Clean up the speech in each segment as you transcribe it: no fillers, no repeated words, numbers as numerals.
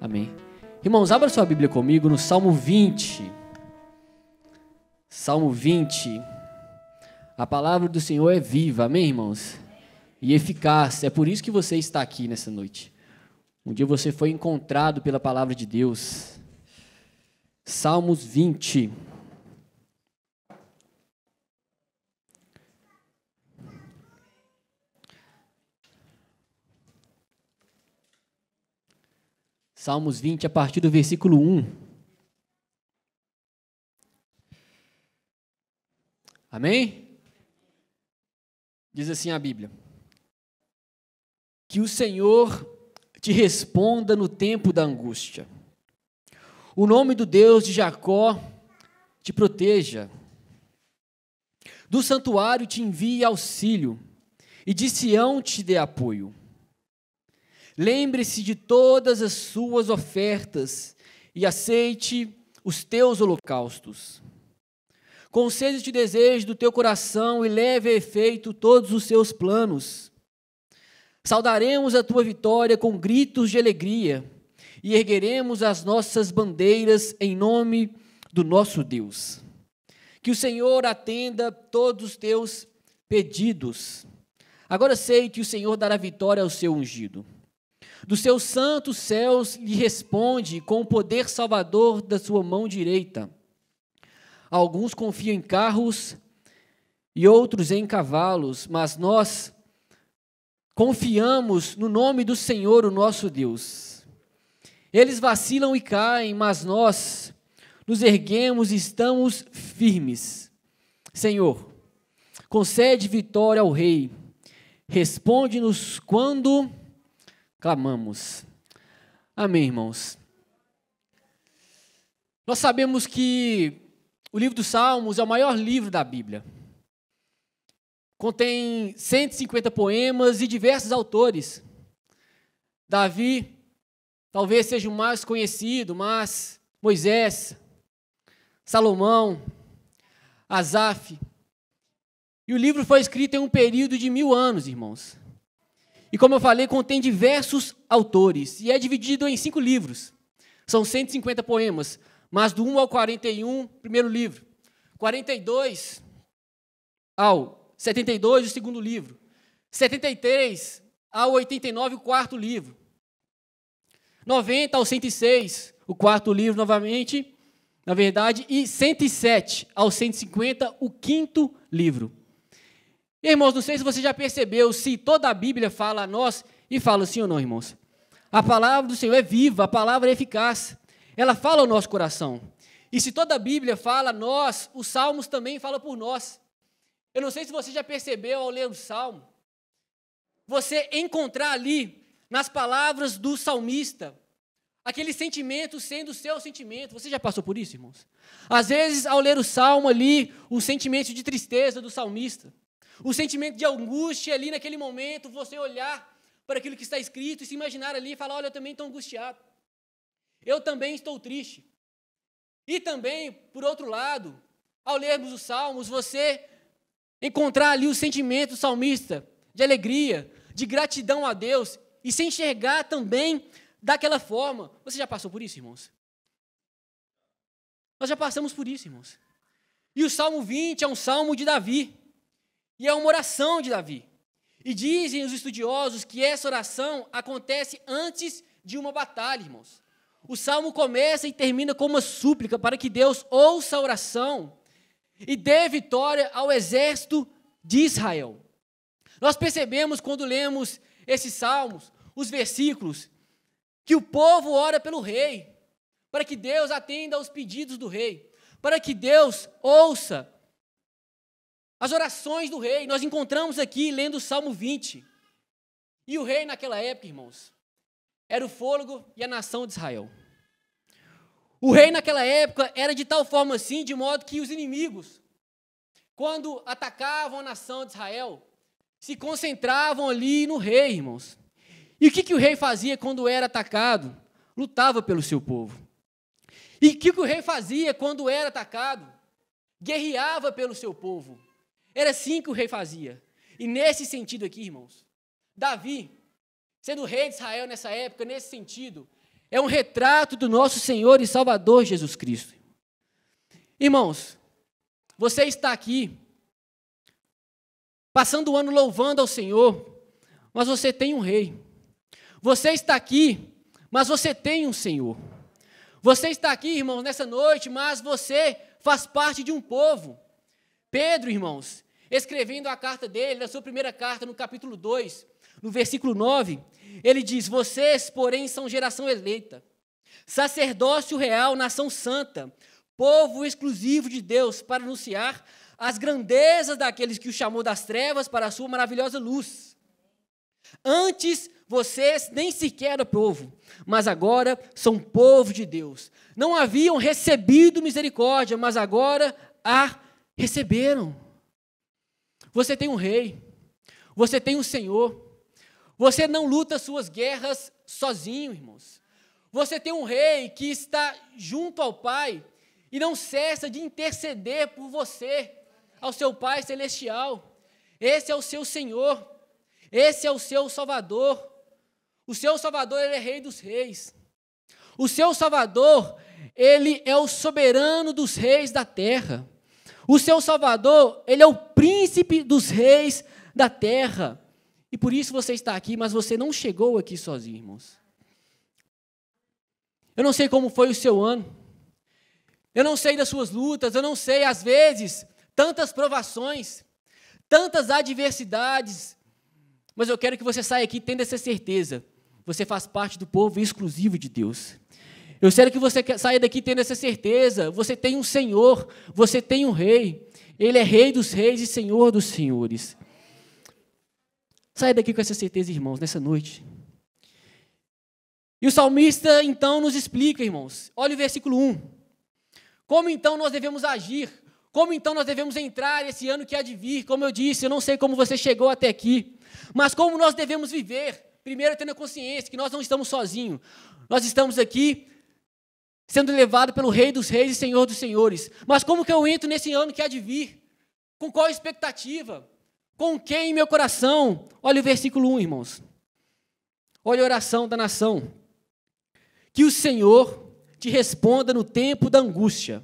Amém. Irmãos, abra sua Bíblia comigo no Salmo 20. Salmo 20. A palavra do Senhor é viva, amém, irmãos? E eficaz. É por isso que você está aqui nessa noite. Um dia você foi encontrado pela palavra de Deus. Salmos 20. Salmos 20, a partir do versículo 1. Amém? Diz assim a Bíblia: que o Senhor te responda no tempo da angústia. O nome do Deus de Jacó te proteja. Do santuário te envie auxílio, e de Sião te dê apoio. Lembre-se de todas as suas ofertas e aceite os teus holocaustos. Concede-te desejo do teu coração e leve a efeito todos os seus planos. Saudaremos a tua vitória com gritos de alegria e ergueremos as nossas bandeiras em nome do nosso Deus. Que o Senhor atenda todos os teus pedidos. Agora sei que o Senhor dará vitória ao seu ungido. Dos seus santos céus lhe responde com o poder salvador da sua mão direita. Alguns confiam em carros e outros em cavalos, mas nós confiamos no nome do Senhor, o nosso Deus. Eles vacilam e caem, mas nós nos erguemos e estamos firmes. Senhor, concede vitória ao Rei. Responde-nos quando clamamos. Amém, irmãos. Nós sabemos que o livro dos Salmos é o maior livro da Bíblia. Contém 150 poemas e diversos autores. Davi talvez seja o mais conhecido, mas Moisés, Salomão, Asaf. E o livro foi escrito em um período de 1000 anos, irmãos. E como eu falei, contém diversos autores, e é dividido em 5 livros. São 150 poemas, mas do 1 ao 41, primeiro livro. 42 ao 72, o segundo livro. 73 ao 89, o quarto livro. 90 ao 106, o quarto livro novamente, na verdade, e 107 ao 150, o quinto livro. Irmãos, não sei se você já percebeu, se toda a Bíblia fala a nós, e fala sim ou não, irmãos? A palavra do Senhor é viva, a palavra é eficaz, ela fala ao nosso coração. E se toda a Bíblia fala a nós, os Salmos também falam por nós. Eu não sei se você já percebeu ao ler o Salmo, você encontrar ali, nas palavras do salmista, aquele sentimento sendo o seu sentimento. Você já passou por isso, irmãos? Às vezes, ao ler o Salmo ali, o sentimento de tristeza do salmista, o sentimento de angústia ali naquele momento, você olhar para aquilo que está escrito e se imaginar ali e falar, olha, eu também estou angustiado. Eu também estou triste. E também, por outro lado, ao lermos os Salmos, você encontrar ali o sentimento do salmista de alegria, de gratidão a Deus e se enxergar também daquela forma. Você já passou por isso, irmãos? Nós já passamos por isso, irmãos. E o Salmo 20 é um salmo de Davi. E é uma oração de Davi. E dizem os estudiosos que essa oração acontece antes de uma batalha, irmãos. O salmo começa e termina com uma súplica para que Deus ouça a oração e dê vitória ao exército de Israel. Nós percebemos quando lemos esses salmos, os versículos, que o povo ora pelo rei, para que Deus atenda aos pedidos do rei, para que Deus ouça as orações do rei. Nós encontramos aqui, lendo o Salmo 20. E o rei naquela época, irmãos, era o fôlego e a nação de Israel. O rei naquela época era de tal forma assim, de modo que os inimigos, quando atacavam a nação de Israel, se concentravam ali no rei, irmãos. E o que o rei fazia quando era atacado? Lutava pelo seu povo. E o que o rei fazia quando era atacado? Guerreava pelo seu povo. Era assim que o rei fazia. E nesse sentido aqui, irmãos, Davi, sendo rei de Israel nessa época, nesse sentido, é um retrato do nosso Senhor e Salvador Jesus Cristo. Irmãos, você está aqui, passando o ano louvando ao Senhor, mas você tem um rei. Você está aqui, mas você tem um Senhor. Você está aqui, irmãos, nessa noite, mas você faz parte de um povo. Pedro, irmãos, escrevendo a carta dele, na sua primeira carta, no capítulo 2, no versículo 9, ele diz: vocês, porém, são geração eleita, sacerdócio real, nação santa, povo exclusivo de Deus, para anunciar as grandezas daqueles que o chamou das trevas para a sua maravilhosa luz. Antes, vocês nem sequer eram povo, mas agora são povo de Deus. Não haviam recebido misericórdia, mas agora a receberam. Você tem um rei, você tem um Senhor, você não luta suas guerras sozinho, irmãos. Você tem um rei que está junto ao Pai e não cessa de interceder por você, ao seu Pai Celestial. Esse é o seu Senhor, esse é o seu Salvador. O seu Salvador, ele é Rei dos Reis. O seu Salvador, ele é o soberano dos reis da terra. O seu Salvador, ele é o príncipe dos reis da terra. E por isso você está aqui, mas você não chegou aqui sozinho, irmãos. Eu não sei como foi o seu ano. Eu não sei das suas lutas, eu não sei, às vezes, tantas provações, tantas adversidades. Mas eu quero que você saia aqui tendo essa certeza. Você faz parte do povo exclusivo de Deus. Eu quero que você saia daqui tendo essa certeza. Você tem um Senhor, você tem um Rei. Ele é Rei dos reis e Senhor dos senhores. Saia daqui com essa certeza, irmãos, nessa noite. E o salmista, então, nos explica, irmãos. Olha o versículo 1. Como, então, nós devemos agir? Como, então, nós devemos entrar esse ano que há de vir? Como eu disse, eu não sei como você chegou até aqui. Mas como nós devemos viver? Primeiro, tendo a consciência que nós não estamos sozinhos. Nós estamos aqui sendo levados pelo Rei dos reis e Senhor dos senhores. Mas como que eu entro nesse ano que há de vir? Com qual expectativa? Com quem em meu coração? Olha o versículo 1, irmãos. Olha a oração da nação. Que o Senhor te responda no tempo da angústia.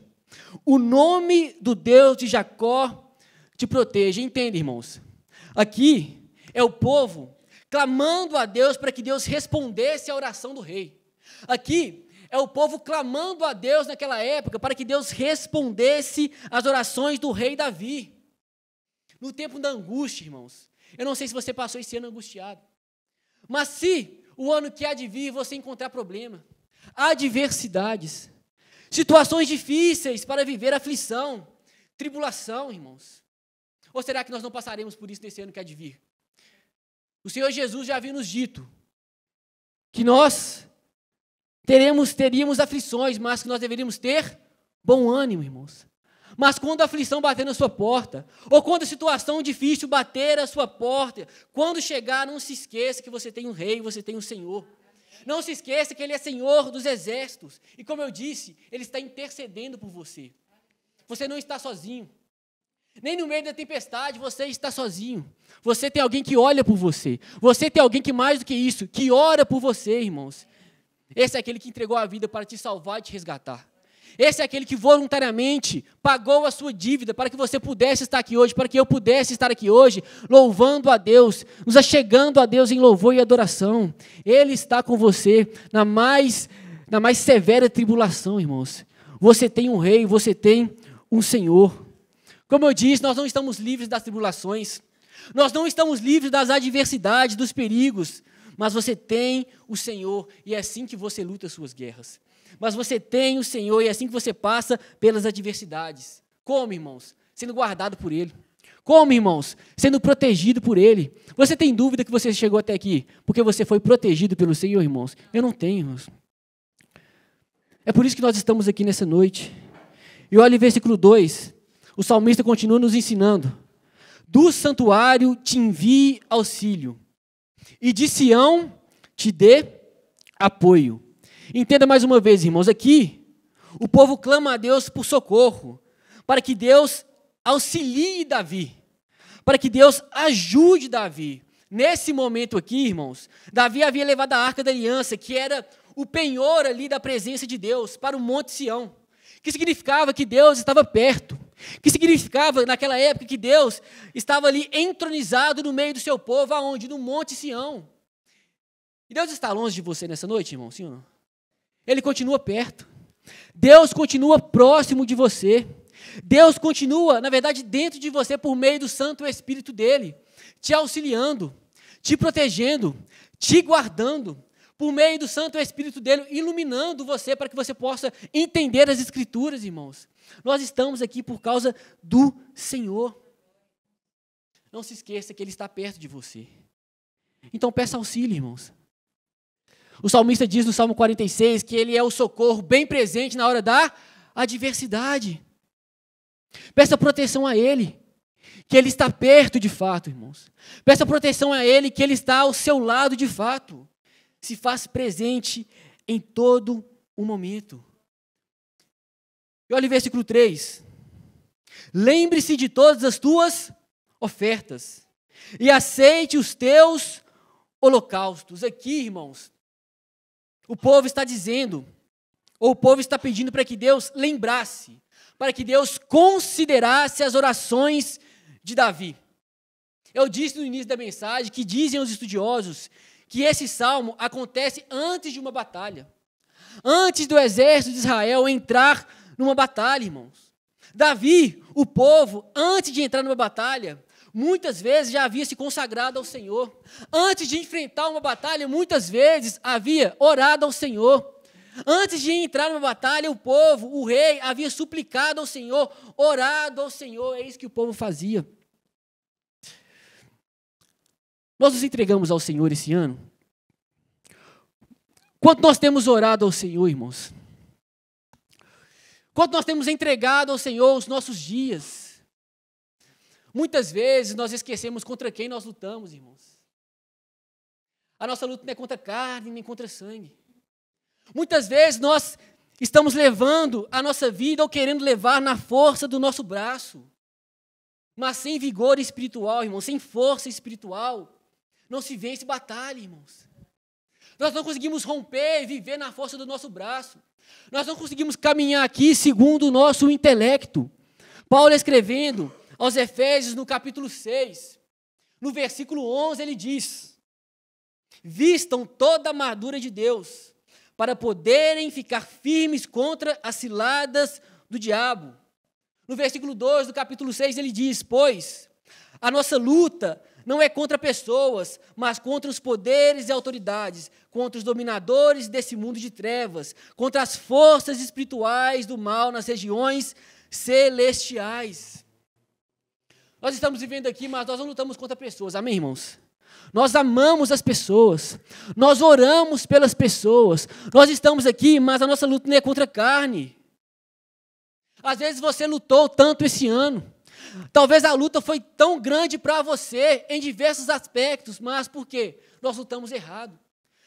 O nome do Deus de Jacó te proteja. Entende, irmãos? Aqui é o povo clamando a Deus para que Deus respondesse à oração do rei. Aqui é o povo clamando a Deus naquela época para que Deus respondesse às orações do rei Davi. No tempo da angústia, irmãos. Eu não sei se você passou esse ano angustiado. Mas se o ano que há de vir você encontrar problema, adversidades, situações difíceis para viver aflição, tribulação, irmãos. Ou será que nós não passaremos por isso nesse ano que há de vir? O Senhor Jesus já havia nos dito que nós teríamos aflições, mas que nós deveríamos ter bom ânimo, irmãos. Mas quando a aflição bater na sua porta, ou quando a situação difícil bater à sua porta, quando chegar, não se esqueça que você tem um rei, você tem um Senhor. Não se esqueça que Ele é Senhor dos exércitos. E como eu disse, Ele está intercedendo por você. Você não está sozinho. Nem no meio da tempestade você está sozinho. Você tem alguém que olha por você. Você tem alguém que mais do que isso, que ora por você, irmãos. Esse é aquele que entregou a vida para te salvar e te resgatar. Esse é aquele que voluntariamente pagou a sua dívida para que você pudesse estar aqui hoje, para que eu pudesse estar aqui hoje, louvando a Deus, nos achegando a Deus em louvor e adoração. Ele está com você na mais severa tribulação, irmãos. Você tem um rei, você tem um Senhor. Como eu disse, nós não estamos livres das tribulações, nós não estamos livres das adversidades, dos perigos, mas você tem o Senhor e é assim que você luta as suas guerras. Mas você tem o Senhor e é assim que você passa pelas adversidades. Como, irmãos? Sendo guardado por Ele. Como, irmãos? Sendo protegido por Ele. Você tem dúvida que você chegou até aqui porque você foi protegido pelo Senhor, irmãos? Eu não tenho, irmãos. É por isso que nós estamos aqui nessa noite. E olha o versículo 2. O salmista continua nos ensinando. Do santuário te envie auxílio, e de Sião te dê apoio. Entenda mais uma vez, irmãos, aqui o povo clama a Deus por socorro, para que Deus auxilie Davi, para que Deus ajude Davi. Nesse momento aqui, irmãos, Davi havia levado a Arca da Aliança, que era o penhor ali da presença de Deus para o Monte Sião, que significava que Deus estava perto, que significava naquela época que Deus estava ali entronizado no meio do seu povo, aonde? No Monte Sião. E Deus está longe de você nessa noite, irmão, sim ou não? Ele continua perto. Deus continua próximo de você. Deus continua, na verdade, dentro de você por meio do Santo Espírito dele, te auxiliando, te protegendo, te guardando, por meio do Santo Espírito dele, iluminando você para que você possa entender as Escrituras, irmãos. Nós estamos aqui por causa do Senhor. Não se esqueça que Ele está perto de você. Então peça auxílio, irmãos. O salmista diz no Salmo 46 que Ele é o socorro bem presente na hora da adversidade. Peça proteção a Ele, que Ele está perto de fato, irmãos. Peça proteção a Ele, que Ele está ao seu lado de fato. Se faz presente em todo o momento. E olha o versículo 3. Lembre-se de todas as tuas ofertas e aceite os teus holocaustos. Aqui, irmãos, o povo está dizendo, ou o povo está pedindo para que Deus lembrasse, para que Deus considerasse as orações de Davi. Eu disse no início da mensagem que dizem os estudiosos que esse salmo acontece antes de uma batalha, antes do exército de Israel entrar numa batalha, irmãos. Davi, o povo, antes de entrar numa batalha, muitas vezes já havia se consagrado ao Senhor. Antes de enfrentar uma batalha, muitas vezes havia orado ao Senhor. Antes de entrar numa batalha, o povo, o rei, havia suplicado ao Senhor, orado ao Senhor. É isso que o povo fazia. Nós nos entregamos ao Senhor esse ano? Quanto nós temos orado ao Senhor, irmãos? Quanto nós temos entregado ao Senhor os nossos dias? Muitas vezes nós esquecemos contra quem nós lutamos, irmãos. A nossa luta não é contra carne, nem contra sangue. Muitas vezes nós estamos levando a nossa vida ou querendo levar na força do nosso braço. Mas sem vigor espiritual, irmãos, sem força espiritual, não se vence batalha, irmãos. Nós não conseguimos romper e viver na força do nosso braço. Nós não conseguimos caminhar aqui segundo o nosso intelecto. Paulo escrevendo aos Efésios no capítulo 6, no versículo 11, ele diz: vistam toda a armadura de Deus, para poderem ficar firmes contra as ciladas do diabo. No versículo 2 do capítulo 6, ele diz: pois a nossa luta não é contra pessoas, mas contra os poderes e autoridades, contra os dominadores desse mundo de trevas, contra as forças espirituais do mal nas regiões celestiais. Nós estamos vivendo aqui, mas nós não lutamos contra pessoas, amém, irmãos? Nós amamos as pessoas, nós oramos pelas pessoas, nós estamos aqui, mas a nossa luta não é contra a carne. Às vezes você lutou tanto esse ano, talvez a luta foi tão grande para você em diversos aspectos, mas por quê? Nós lutamos errado.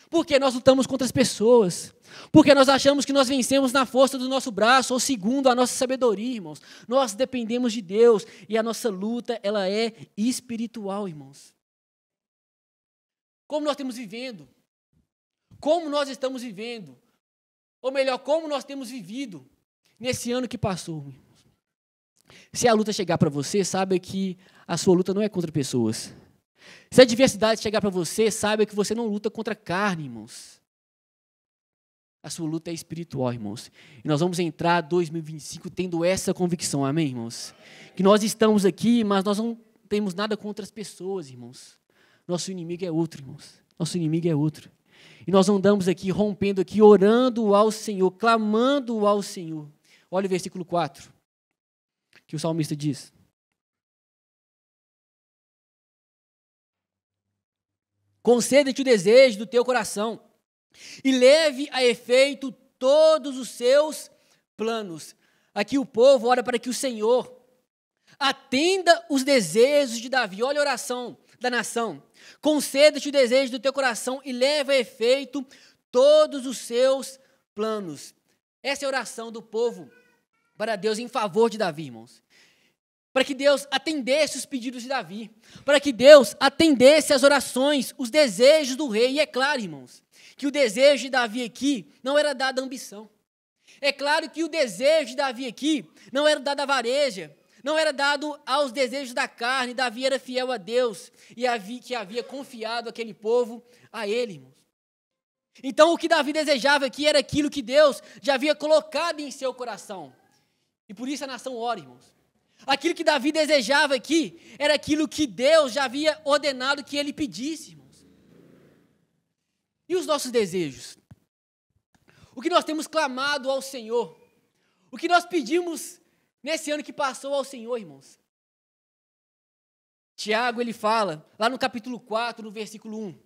Porque nós lutamos contra as pessoas. Porque nós achamos que nós vencemos na força do nosso braço ou segundo a nossa sabedoria, irmãos. Nós dependemos de Deus e a nossa luta, ela é espiritual, irmãos. Como nós estamos vivendo? Como nós estamos vivendo? Ou melhor, como nós temos vivido nesse ano que passou, irmãos? Se a luta chegar para você, saiba que a sua luta não é contra pessoas. Se a adversidade chegar para você, saiba que você não luta contra a carne, irmãos. A sua luta é espiritual, irmãos. E nós vamos entrar 2025 tendo essa convicção, amém, irmãos? Que nós estamos aqui, mas nós não temos nada contra as pessoas, irmãos. Nosso inimigo é outro, irmãos. Nosso inimigo é outro. E nós andamos aqui, rompendo aqui, orando ao Senhor, clamando ao Senhor. Olha o versículo 4, que o salmista diz: conceda-te o desejo do teu coração e leve a efeito todos os seus planos. Aqui o povo ora para que o Senhor atenda os desejos de Davi. Olha a oração da nação. Conceda-te o desejo do teu coração e leve a efeito todos os seus planos. Essa é a oração do povo para Deus em favor de Davi, irmãos. para que Deus atendesse os pedidos de Davi, para que Deus atendesse as orações, os desejos do rei. E é claro, irmãos, que o desejo de Davi aqui não era dado à ambição. É claro que o desejo de Davi aqui não era dado à vareja, não era dado aos desejos da carne. Davi era fiel a Deus e havia confiado aquele povo a ele, irmãos. Então, o que Davi desejava aqui era aquilo que Deus já havia colocado em seu coração. E por isso a nação ora, irmãos. Aquilo que Davi desejava aqui era aquilo que Deus já havia ordenado que ele pedisse, irmãos. E os nossos desejos? O que nós temos clamado ao Senhor? O que nós pedimos nesse ano que passou ao Senhor, irmãos? Tiago, ele fala, lá no capítulo 4, no versículo 1,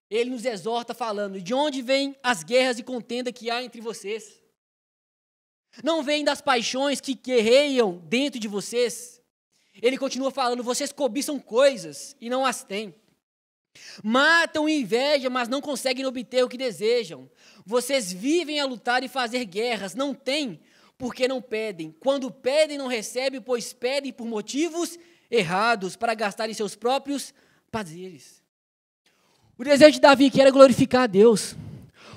ele nos exorta falando: de onde vêm as guerras e contenda que há entre vocês? Não vêm das paixões que guerreiam dentro de vocês? Ele continua falando: vocês cobiçam coisas e não as têm. Matam e invejam, mas não conseguem obter o que desejam. Vocês vivem a lutar e fazer guerras, não têm, porque não pedem. Quando pedem, não recebem, pois pedem por motivos errados, para gastarem seus próprios prazeres. O desejo de Davi que era glorificar a Deus.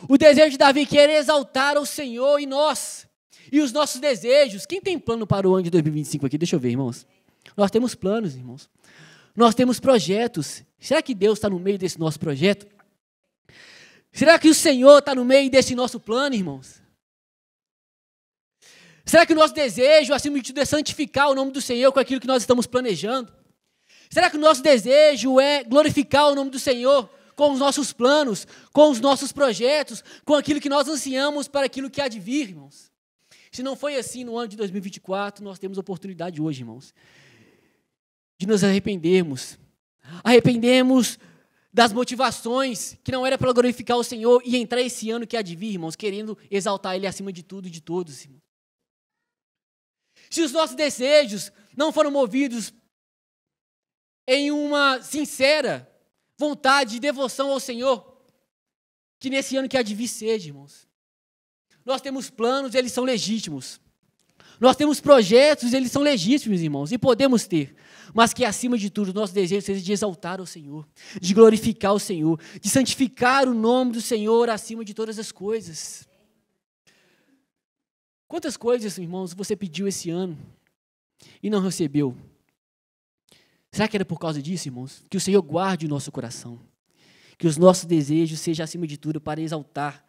O desejo de Davi que era exaltar o Senhor e nós. E os nossos desejos. Quem tem plano para o ano de 2025 aqui? Deixa eu ver, irmãos. Nós temos planos, irmãos. Nós temos projetos. Será que Deus está no meio desse nosso projeto? Será que o Senhor está no meio desse nosso plano, irmãos? Será que o nosso desejo, acima de tudo, é santificar o nome do Senhor com aquilo que nós estamos planejando? Será que o nosso desejo é glorificar o nome do Senhor com os nossos planos, com os nossos projetos, com aquilo que nós ansiamos para aquilo que há de vir, irmãos? Se não foi assim no ano de 2024, nós temos oportunidade hoje, irmãos, de nos arrependermos das motivações que não era para glorificar o Senhor e entrar esse ano que há de vir, irmãos, querendo exaltar Ele acima de tudo e de todos, irmãos. Se os nossos desejos não foram movidos em uma sincera vontade de devoção ao Senhor, que nesse ano que há de vir seja, irmãos. Nós temos planos, eles são legítimos. Nós temos projetos, eles são legítimos, irmãos, e podemos ter. Mas que, acima de tudo, o nosso desejo seja de exaltar o Senhor, de glorificar o Senhor, de santificar o nome do Senhor acima de todas as coisas. Quantas coisas, irmãos, você pediu esse ano e não recebeu? Será que era por causa disso, irmãos? Que o Senhor guarde o nosso coração. Que os nossos desejos sejam, acima de tudo, para exaltar.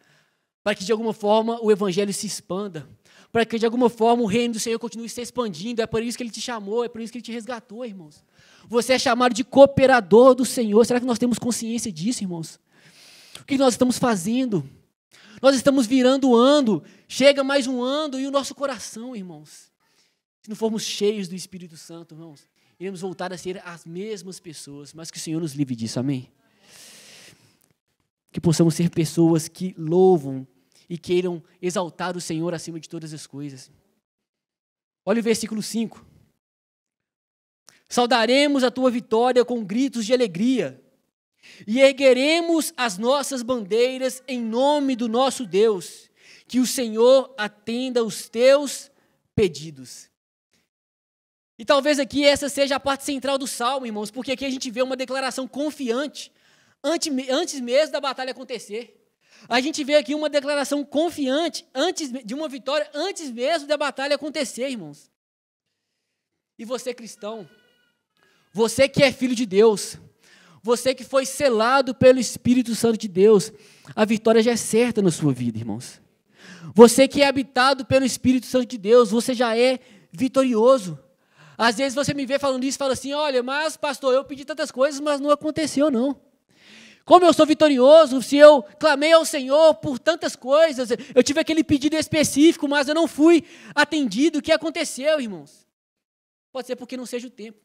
Para que, de alguma forma, o Evangelho se expanda. Para que, de alguma forma, o reino do Senhor continue se expandindo. É por isso que Ele te chamou, é por isso que Ele te resgatou, irmãos. Você é chamado de cooperador do Senhor. Será que nós temos consciência disso, irmãos? O que nós estamos fazendo? Nós estamos virando o ano. Chega mais um ano e o nosso coração, irmãos. Se não formos cheios do Espírito Santo, irmãos, iremos voltar a ser as mesmas pessoas. Mas que o Senhor nos livre disso, amém? Que possamos ser pessoas que louvam e queiram exaltar o Senhor acima de todas as coisas. Olha o versículo 5. Saudaremos a tua vitória com gritos de alegria e ergueremos as nossas bandeiras em nome do nosso Deus. Que o Senhor atenda os teus pedidos. E talvez aqui essa seja a parte central do Salmo, irmãos, porque aqui a gente vê uma declaração confiante antes mesmo da batalha acontecer. A gente vê aqui uma declaração confiante de uma vitória antes mesmo da batalha acontecer, irmãos. E você, cristão, você que é filho de Deus, você que foi selado pelo Espírito Santo de Deus, a vitória já é certa na sua vida, irmãos. Você que é habitado pelo Espírito Santo de Deus, você já é vitorioso. Às vezes você me vê falando isso e fala assim: olha, mas pastor, eu pedi tantas coisas, mas não aconteceu não. Como eu sou vitorioso, se eu clamei ao Senhor por tantas coisas, eu tive aquele pedido específico, mas eu não fui atendido, o que aconteceu, irmãos? Pode ser porque não seja o tempo.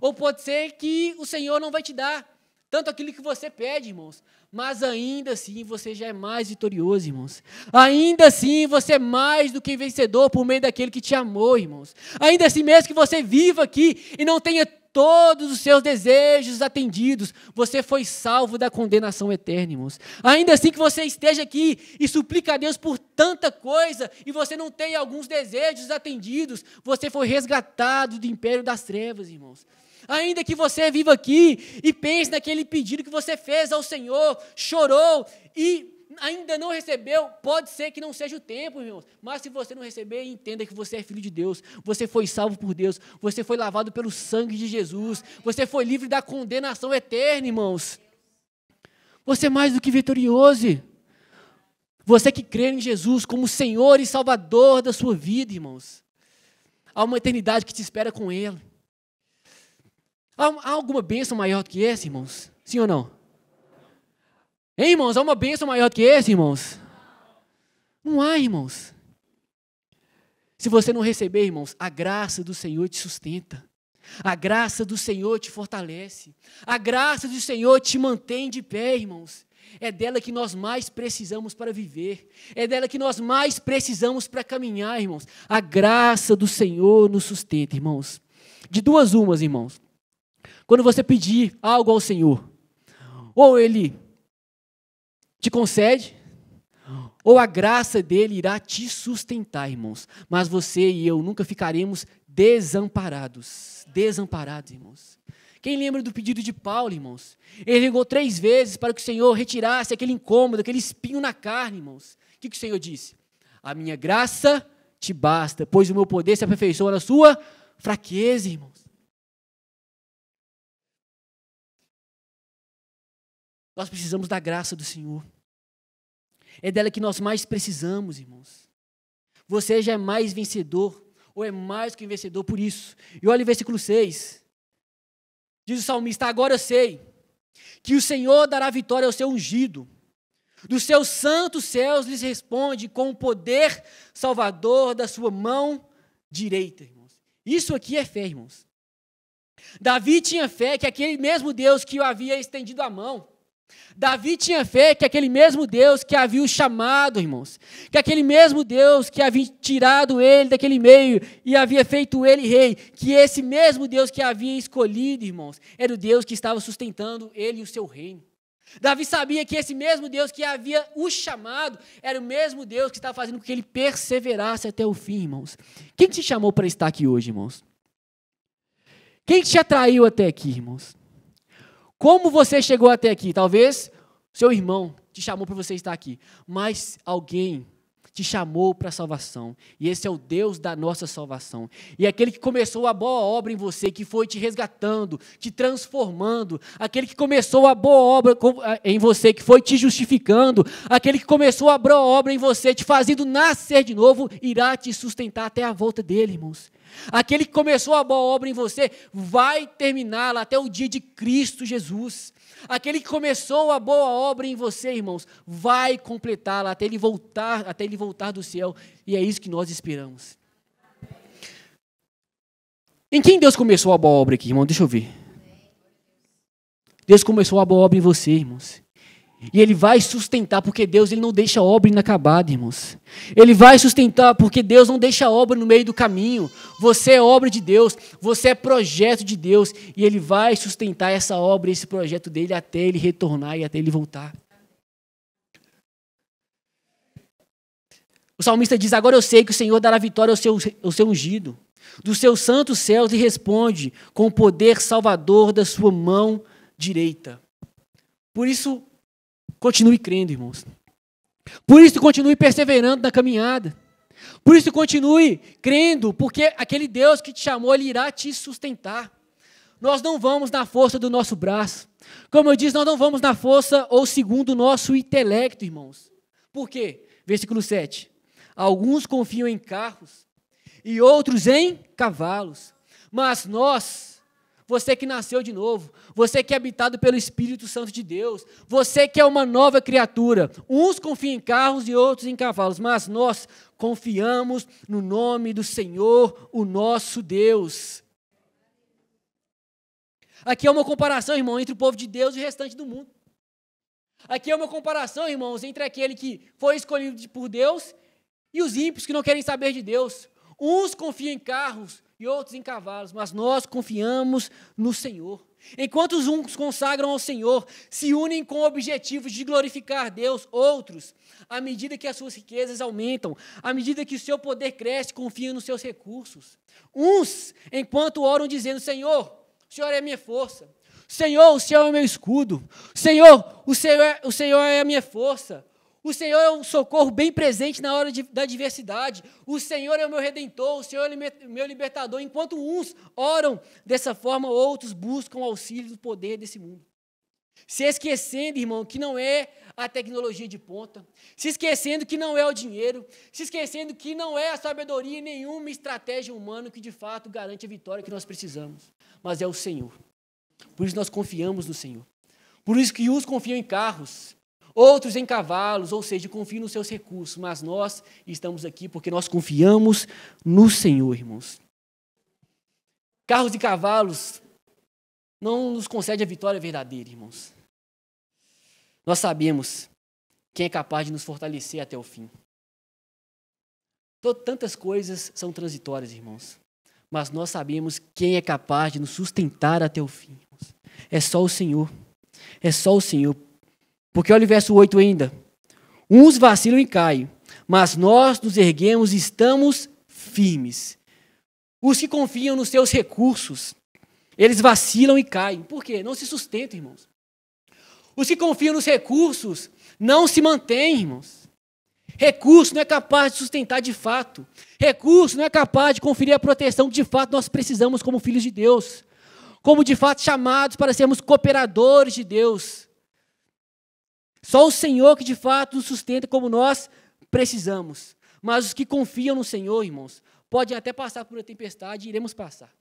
Ou pode ser que o Senhor não vai te dar tanto aquilo que você pede, irmãos, mas ainda assim você já é mais vitorioso, irmãos. Ainda assim você é mais do que vencedor por meio daquele que te amou, irmãos. Ainda assim mesmo que você viva aqui e não tenha todos os seus desejos atendidos, você foi salvo da condenação eterna, irmãos. Ainda assim que você esteja aqui e suplica a Deus por tanta coisa e você não tenha alguns desejos atendidos, você foi resgatado do império das trevas, irmãos. Ainda que você viva aqui e pense naquele pedido que você fez ao Senhor, chorou e ainda não recebeu, pode ser que não seja o tempo, irmãos, mas se você não receber, entenda que você é filho de Deus, você foi salvo por Deus, você foi lavado pelo sangue de Jesus, você foi livre da condenação eterna, irmãos. Você é mais do que vitorioso. Você que crê em Jesus como Senhor e Salvador da sua vida, irmãos. Há uma eternidade que te espera com Ele. Há alguma bênção maior do que essa, irmãos? Sim ou não? Hein, irmãos? Há uma bênção maior do que essa, irmãos? Não há, irmãos. Se você não receber, irmãos, a graça do Senhor te sustenta. A graça do Senhor te fortalece. A graça do Senhor te mantém de pé, irmãos. É dela que nós mais precisamos para viver. É dela que nós mais precisamos para caminhar, irmãos. A graça do Senhor nos sustenta, irmãos. De duas umas, irmãos. Quando você pedir algo ao Senhor, ou Ele te concede, ou a graça dEle irá te sustentar, irmãos. Mas você e eu nunca ficaremos desamparados. Desamparados, irmãos. Quem lembra do pedido de Paulo, irmãos? Ele regou 3 vezes para que o Senhor retirasse aquele incômodo, aquele espinho na carne, irmãos. O que o Senhor disse? A minha graça te basta, pois o meu poder se aperfeiçoa na sua fraqueza, irmãos. Nós precisamos da graça do Senhor. É dela que nós mais precisamos, irmãos. Você já é mais vencedor, ou é mais que vencedor por isso. E olha o versículo 6. Diz o salmista, agora eu sei que o Senhor dará vitória ao seu ungido. Dos seus santos céus lhes responde com o poder salvador da sua mão direita, irmãos. Isso aqui é fé, irmãos. Davi tinha fé que aquele mesmo Deus que o havia estendido a mão, Davi tinha fé que aquele mesmo Deus que havia o chamado, irmãos, que aquele mesmo Deus que havia tirado ele daquele meio e havia feito ele rei, que esse mesmo Deus que havia escolhido, irmãos, era o Deus que estava sustentando ele e o seu reino. Davi sabia que esse mesmo Deus que havia o chamado era o mesmo Deus que estava fazendo com que ele perseverasse até o fim, irmãos. Quem te chamou para estar aqui hoje, irmãos? Quem te atraiu até aqui, irmãos? Como você chegou até aqui? Talvez seu irmão te chamou para você estar aqui, mas alguém te chamou para a salvação, e esse é o Deus da nossa salvação, e aquele que começou a boa obra em você, que foi te resgatando, te transformando, aquele que começou a boa obra em você, que foi te justificando, aquele que começou a boa obra em você, te fazendo nascer de novo, irá te sustentar até a volta dele, irmãos. Aquele que começou a boa obra em você, vai terminá-la até o dia de Cristo Jesus. Aquele que começou a boa obra em você, irmãos, vai completá-la até ele voltar do céu. E é isso que nós esperamos. Em quem Deus começou a boa obra aqui, irmão? Deixa eu ver. Deus começou a boa obra em você, irmãos. E Ele vai sustentar, porque Deus ele não deixa a obra inacabada, irmãos. Ele vai sustentar, porque Deus não deixa a obra no meio do caminho. Você é obra de Deus, você é projeto de Deus, e Ele vai sustentar essa obra, esse projeto dele, até Ele retornar e até Ele voltar. O salmista diz, agora eu sei que o Senhor dará vitória ao seu ungido. Dos seus santos céus lhe responde, com o poder salvador da sua mão direita. Por isso, continue crendo, irmãos. Por isso, continue perseverando na caminhada. Por isso, continue crendo, porque aquele Deus que te chamou, Ele irá te sustentar. Nós não vamos na força do nosso braço. Como eu disse, nós não vamos na força ou segundo o nosso intelecto, irmãos. Por quê? Versículo 7. Alguns confiam em carros e outros em cavalos. Mas nós, você que nasceu de novo, você que é habitado pelo Espírito Santo de Deus, você que é uma nova criatura, uns confiam em carros e outros em cavalos, mas nós confiamos no nome do Senhor, o nosso Deus. Aqui é uma comparação, irmão, entre o povo de Deus e o restante do mundo. Aqui é uma comparação, irmãos, entre aquele que foi escolhido por Deus e os ímpios que não querem saber de Deus. Uns confiam em carros e outros em cavalos, mas nós confiamos no Senhor. Enquanto os uns consagram ao Senhor, se unem com o objetivo de glorificar Deus, outros, à medida que as suas riquezas aumentam, à medida que o seu poder cresce, confiam nos seus recursos. Uns, enquanto oram dizendo, Senhor, o Senhor é a minha força. Senhor, o Senhor é o meu escudo. Senhor, o Senhor é a minha força. O Senhor é um socorro bem presente na hora da adversidade. O Senhor é o meu redentor, o Senhor é o meu libertador. Enquanto uns oram dessa forma, outros buscam o auxílio do poder desse mundo. Se esquecendo, irmão, que não é a tecnologia de ponta. Se esquecendo que não é o dinheiro. Se esquecendo que não é a sabedoria e nenhuma estratégia humana que de fato garante a vitória que nós precisamos. Mas é o Senhor. Por isso nós confiamos no Senhor. Por isso que uns confiam em carros, outros em cavalos, ou seja, confiam nos seus recursos. Mas nós estamos aqui porque nós confiamos no Senhor, irmãos. Carros e cavalos não nos concede a vitória verdadeira, irmãos. Nós sabemos quem é capaz de nos fortalecer até o fim. Tantas coisas são transitórias, irmãos. Mas nós sabemos quem é capaz de nos sustentar até o fim. Irmãos. É só o Senhor. É só o Senhor. Porque olha o verso 8 ainda. Uns vacilam e caem, mas nós nos erguemos e estamos firmes. Os que confiam nos seus recursos, eles vacilam e caem. Por quê? Não se sustentam, irmãos. Os que confiam nos recursos não se mantêm, irmãos. Recurso não é capaz de sustentar de fato. Recurso não é capaz de conferir a proteção que de fato nós precisamos como filhos de Deus. Como de fato chamados para sermos cooperadores de Deus. Só o Senhor que de fato nos sustenta como nós precisamos. Mas os que confiam no Senhor, irmãos, podem até passar por uma tempestade e iremos passar.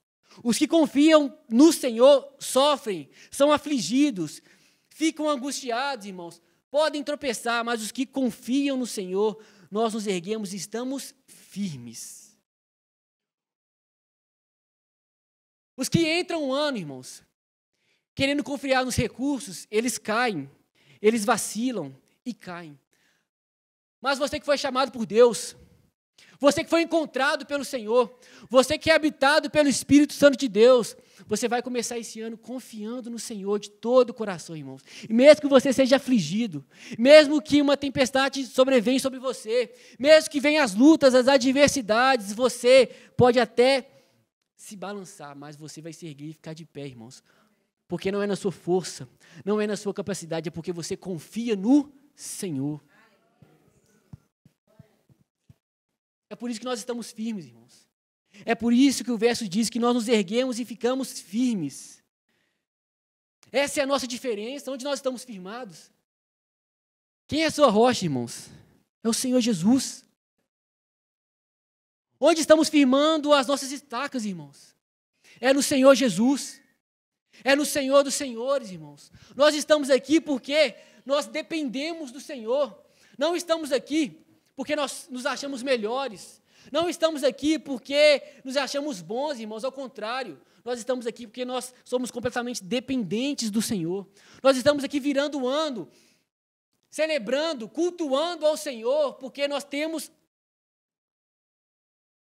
Os que confiam no Senhor sofrem, são afligidos, ficam angustiados, irmãos. Podem tropeçar, mas os que confiam no Senhor, nós nos erguemos e estamos firmes. Os que entram um ano, irmãos, querendo confiar nos recursos, eles caem, eles vacilam e caem. Mas você que foi chamado por Deus, você que foi encontrado pelo Senhor, você que é habitado pelo Espírito Santo de Deus, você vai começar esse ano confiando no Senhor de todo o coração, irmãos. E mesmo que você seja afligido, mesmo que uma tempestade sobrevenha sobre você, mesmo que venham as lutas, as adversidades, você pode até se balançar, mas você vai se erguer e ficar de pé, irmãos. Porque não é na sua força, não é na sua capacidade, é porque você confia no Senhor. É por isso que nós estamos firmes, irmãos. É por isso que o verso diz que nós nos erguemos e ficamos firmes. Essa é a nossa diferença, onde nós estamos firmados. Quem é a sua rocha, irmãos? É o Senhor Jesus. Onde estamos firmando as nossas estacas, irmãos? É no Senhor Jesus. É no Senhor dos senhores, irmãos. Nós estamos aqui porque nós dependemos do Senhor. Não estamos aqui porque nós nos achamos melhores. Não estamos aqui porque nos achamos bons, irmãos. Ao contrário, nós estamos aqui porque nós somos completamente dependentes do Senhor. Nós estamos aqui virando o ano, celebrando, cultuando ao Senhor, porque nós temos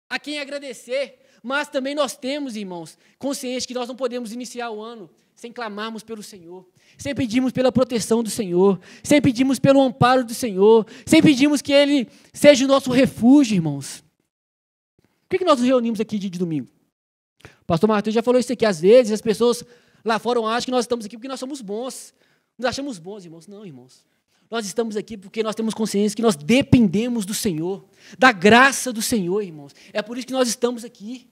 a quem agradecer. Mas também nós temos, irmãos, consciência que nós não podemos iniciar o ano sem clamarmos pelo Senhor, sem pedirmos pela proteção do Senhor, sem pedirmos pelo amparo do Senhor, sem pedirmos que Ele seja o nosso refúgio, irmãos. Por que nós nos reunimos aqui de domingo? O pastor Matheus já falou isso aqui. Às vezes as pessoas lá fora acham que nós estamos aqui porque nós somos bons. Nos achamos bons, irmãos. Não, irmãos. Nós estamos aqui porque nós temos consciência que nós dependemos do Senhor, da graça do Senhor, irmãos. É por isso que nós estamos aqui.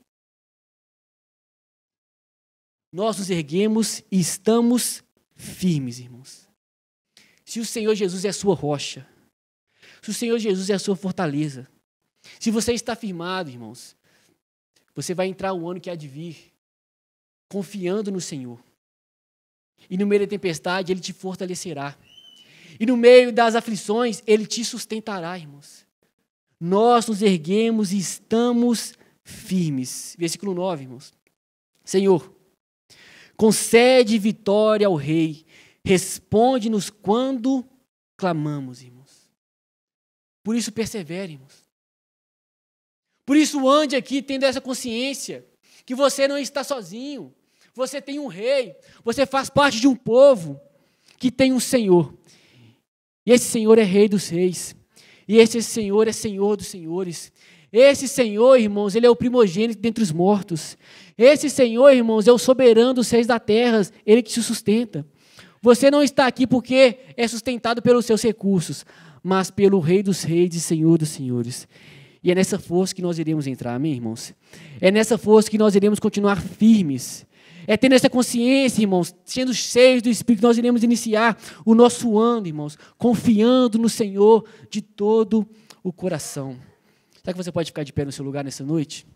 Nós nos erguemos e estamos firmes, irmãos. Se o Senhor Jesus é a sua rocha, se o Senhor Jesus é a sua fortaleza, se você está firmado, irmãos, você vai entrar o ano que há de vir, confiando no Senhor. E no meio da tempestade, Ele te fortalecerá. E no meio das aflições, Ele te sustentará, irmãos. Nós nos erguemos e estamos firmes. Versículo 9, irmãos. Senhor, concede vitória ao Rei, responde-nos quando clamamos, irmãos. Por isso persevere, irmãos. Por isso ande aqui tendo essa consciência, que você não está sozinho, você tem um Rei, você faz parte de um povo que tem um Senhor. E esse Senhor é Rei dos Reis, e esse Senhor é Senhor dos Senhores. Esse Senhor, irmãos, Ele é o primogênito dentre os mortos. Esse Senhor, irmãos, é o soberano dos reis da terra, Ele que te sustenta. Você não está aqui porque é sustentado pelos seus recursos, mas pelo Rei dos Reis e Senhor dos Senhores. E é nessa força que nós iremos entrar, amém, irmãos? É nessa força que nós iremos continuar firmes. É tendo essa consciência, irmãos, sendo cheios do Espírito, nós iremos iniciar o nosso ano, irmãos, confiando no Senhor de todo o coração. Será que você pode ficar de pé no seu lugar nessa noite?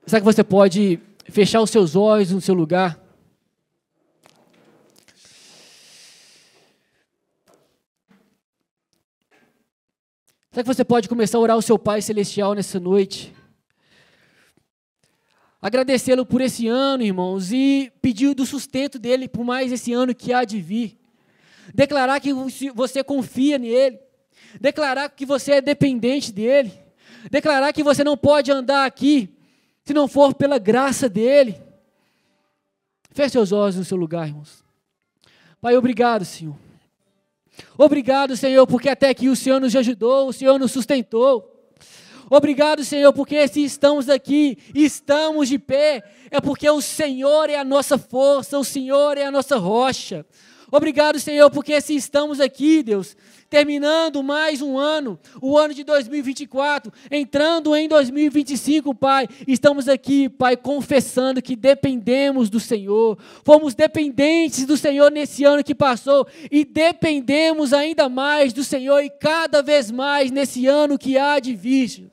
Será que você pode fechar os seus olhos no seu lugar? Será que você pode começar a orar ao seu Pai Celestial nessa noite? Agradecê-lo por esse ano, irmãos, e pedir do sustento dele por mais esse ano que há de vir. Declarar que você confia nele. Declarar que você é dependente dele. Declarar que você não pode andar aqui se não for pela graça dele. Feche seus olhos no seu lugar, irmãos. Pai, obrigado, Senhor. Obrigado, Senhor, porque até aqui o Senhor nos ajudou, o Senhor nos sustentou. Obrigado, Senhor, porque se estamos aqui, estamos de pé, é porque o Senhor é a nossa força, o Senhor é a nossa rocha. Obrigado, Senhor, porque se estamos aqui, Deus, terminando mais um ano, o ano de 2024, entrando em 2025, Pai, estamos aqui, Pai, confessando que dependemos do Senhor, fomos dependentes do Senhor nesse ano que passou e dependemos ainda mais do Senhor e cada vez mais nesse ano que há de vir.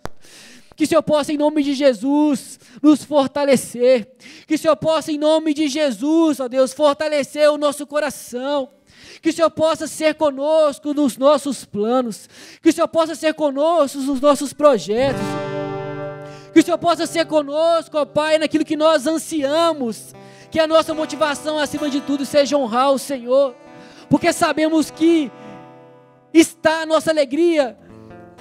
Que o Senhor possa, em nome de Jesus, nos fortalecer. Que o Senhor possa, em nome de Jesus, ó Deus, fortalecer o nosso coração. Que o Senhor possa ser conosco nos nossos planos. Que o Senhor possa ser conosco nos nossos projetos. Que o Senhor possa ser conosco, ó Pai, naquilo que nós ansiamos. Que a nossa motivação, acima de tudo, seja honrar o Senhor. Porque sabemos que está a nossa alegria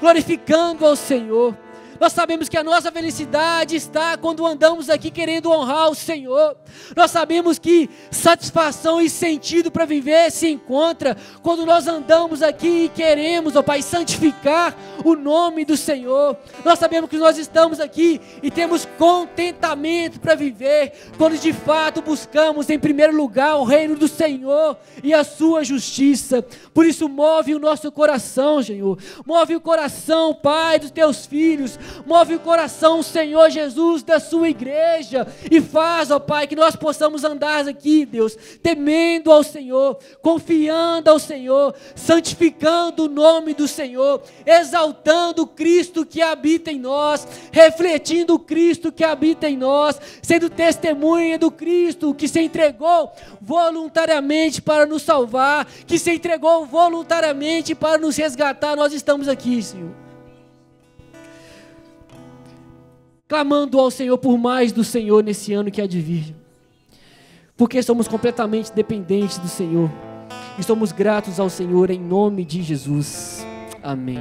glorificando ao Senhor. Nós sabemos que a nossa felicidade está quando andamos aqui querendo honrar o Senhor. Nós sabemos que satisfação e sentido para viver se encontra quando nós andamos aqui e queremos, ó Pai, santificar o nome do Senhor. Nós sabemos que nós estamos aqui e temos contentamento para viver quando de fato buscamos em primeiro lugar o reino do Senhor e a sua justiça. Por isso move o nosso coração, Senhor. Move o coração, Pai, dos teus filhos. Move o coração, Senhor Jesus, da sua igreja e faz, ó Pai, que nós possamos andar aqui, Deus, temendo ao Senhor, confiando ao Senhor, santificando o nome do Senhor, exaltando o Cristo que habita em nós, refletindo o Cristo que habita em nós, sendo testemunha do Cristo que se entregou voluntariamente para nos salvar, que se entregou voluntariamente para nos resgatar. Nós estamos aqui, Senhor, clamando ao Senhor por mais do Senhor nesse ano que há de vir, porque somos completamente dependentes do Senhor e somos gratos ao Senhor em nome de Jesus. Amém.